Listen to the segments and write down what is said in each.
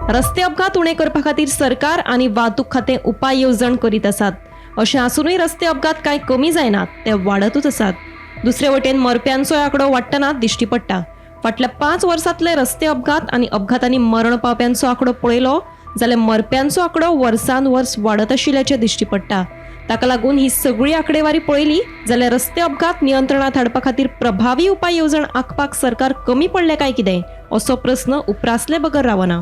रस्ते अपघात उणे करपा खातीर सरकार आनी वाहतूक खातें उपाय येवजण करीत आसात. अशें आसूनय रस्ते अपघात कांय कमी जायनात, ते वाडतूच आसात. दुसरे वटेन मरप्यांचोय आंकडो वाडटना दिश्टी पडटा. फाटल्या 5 वर्सांतले रस्ते अपघात आनी अपघातांनी मरण पावप्यांचो आंकडो पळयलो जाल्यार मरप्यांचो आंकडो वर्सान वर्स वाडत आशिल्ल्याचें दिश्टी पडटा. ताका लागून ही सगळी आंकडेवारी पळयली जाल्यार रस्ते अपघात नियंत्रणांत हाडपा खातीर प्रभावी उपाय येवजण आंखपाक सरकार कमी पडले काय कितें असो प्रस्न उपरासले बगर रावना.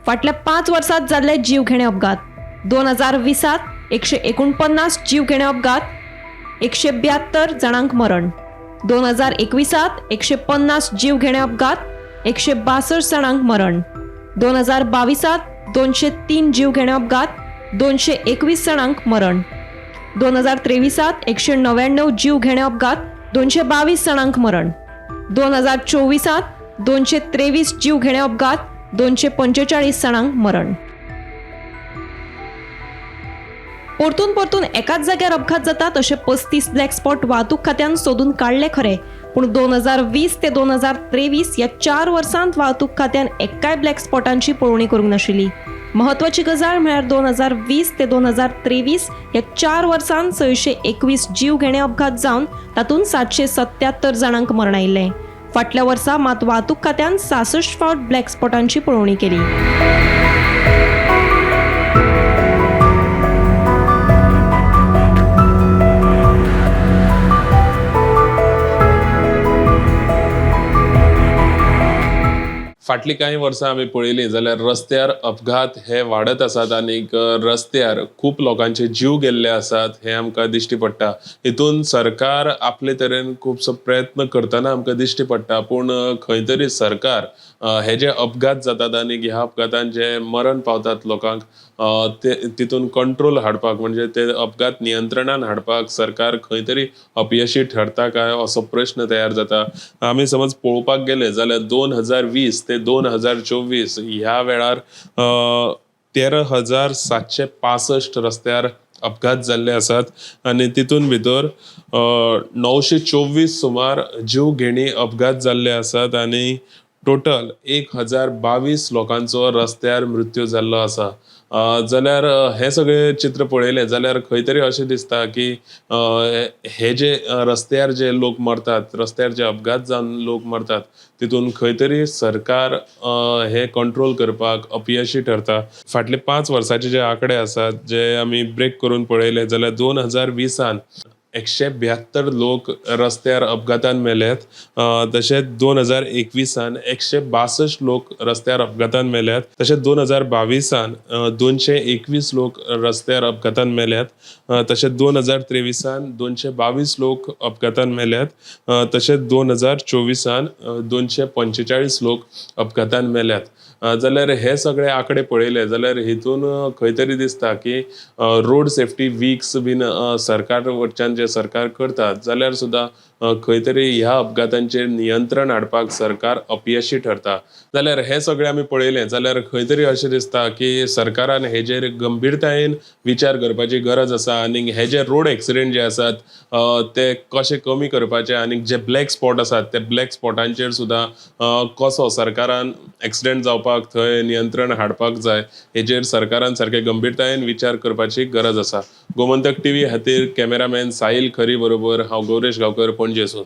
फाटल्या 5 वर्सांत जाल्ले जीवघेणे अपघात 2020त 149 जीवघेणे अपघात, 172 जाणांक मरण. 2021त 150 जीवघेणे अपघात, 162 जाणांक मरण. 2022त 203 जीवघेणे अपघात, 221 जाणांक मरण. 2023त 199 जीवघेणे अपघात, 222 जाणांक मरण. 2024त 223 जीवघेणे अपघात, 245 जाणांक मरण. परतून एकाच जाग्यार अपघात जातात अशे 35 ब्लॅक स्पॉट वाहतूक खात्यान सोदून काढले खरे, पूण 2020 ते 2023 ह्या 4 वर्सांत वाहतूक खात्यान एकाय ब्लॅक स्पॉटांची पळोवणी करूंक नाशिल्ली. महत्वाची गजाल म्हळ्यार 2020 ते 2023 ह्या 4 वर्सांत 621 जीवघेणे अपघात जावन तातूंत 777 जाणांक मरण आयिल्लें. फाटल्या वर्सा मात वाहतूक खात्यान 66 फावट ब्लॅक स्पॉटांची पळोवणी केली. फाटली कांय वर्सां आमी पळयलीं जाल्यार रस्त्यार अपघात हे वाडत आसात आनी रस्त्यार खूब लोकांचे जीव गेल्ले आसात हे आमकां दिश्टी पडटा. हितून सरकार आपले तरेन खुबसो प्रयत्न करतना आमकां दिश्टी पडटा, पूण खंय तरी सरकार हे जे अपघात जातात आनी ह्या अपघातान जे मरण पावतात लोकांक तितून कंट्रोल हाडपाक म्हणजे ते अपघात नियंत्रणान हाडपाक सरकार खंय तरी अपयशी ठरता काय असो प्रश्न तयार जाता. आमी समज पळोवपाक गेले जाल्यार 2020 ते 2024 ह्या वेळार 13,765 रस्त्यार अपघात जाल्ले आसात आनी तितून भितर 924 सुमार जीवघेणी अपघात जाल्ले आसात आनी टोटल 1022 लोकांचो रस्त्यार मृत्यू जाल्लो आसा. जाल्यार हे सगळे चित्र पळयलें जाल्यार खंय तरी अशें दिसता की हे जे रस्त्यार जे लोक मरतात, रस्त्यार जे अपघात जावन लोक मरतात तितून खंय तरी सरकार हे कंट्रोल करपाक अपयशी ठरता. फाटले 5 वर्साचे जे आंकडे आसात जे आमी ब्रेक करून पळयले जाल्यार 2020 172 लोक रस्त्यार अपघातान मेल्यात. तशेंच 2021 162 लोक रस्त्यार अपघातान मेल्यात. तशेंच 2022 221 लोक रस्त्यार अपघातान मेल्यात. तशेंच 2023 222 लोक अपघातान मेल्यात. तशेंच 2024 245 लोक अपघातान मेल्यात. जाल्यार हे सगळे आंकडे पळयले जाल्यार हितून खंय तरी दिसता की रोड सेफ्टी वीक्स बीन सरकार वटच्यान जे सरकार करतात जाल्यार सुद्दां खंय तरी ह्या अपघातांचेर नियंत्रण हाडपाक सरकार अपयशी ठरता. जाल्यार हे सगळे आमी पळयलें जाल्यार खंय तरी अशें दिसता की सरकारान हेजेर गंभीरतायेन विचार करपाची गरज आसा आनी हे जे रोड एक्सिडेंट जे आसात ते कशे कमी करपाचे आनी जे ब्लॅक स्पॉट आसात ते ब्लॅक स्पॉटांचेर सुद्दां कसो सरकारान एक्सिडेंट जावपाक थंय नियंत्रण हाडपाक जाय हेजेर सरकारान सारके गंभीरतायेन विचार करपाची गरज आसा. गोमंतक टीव्ही खातीर कॅमेरामॅन साहिल खरी बरोबर हांव गौरेश गांवकर, पणजेसून.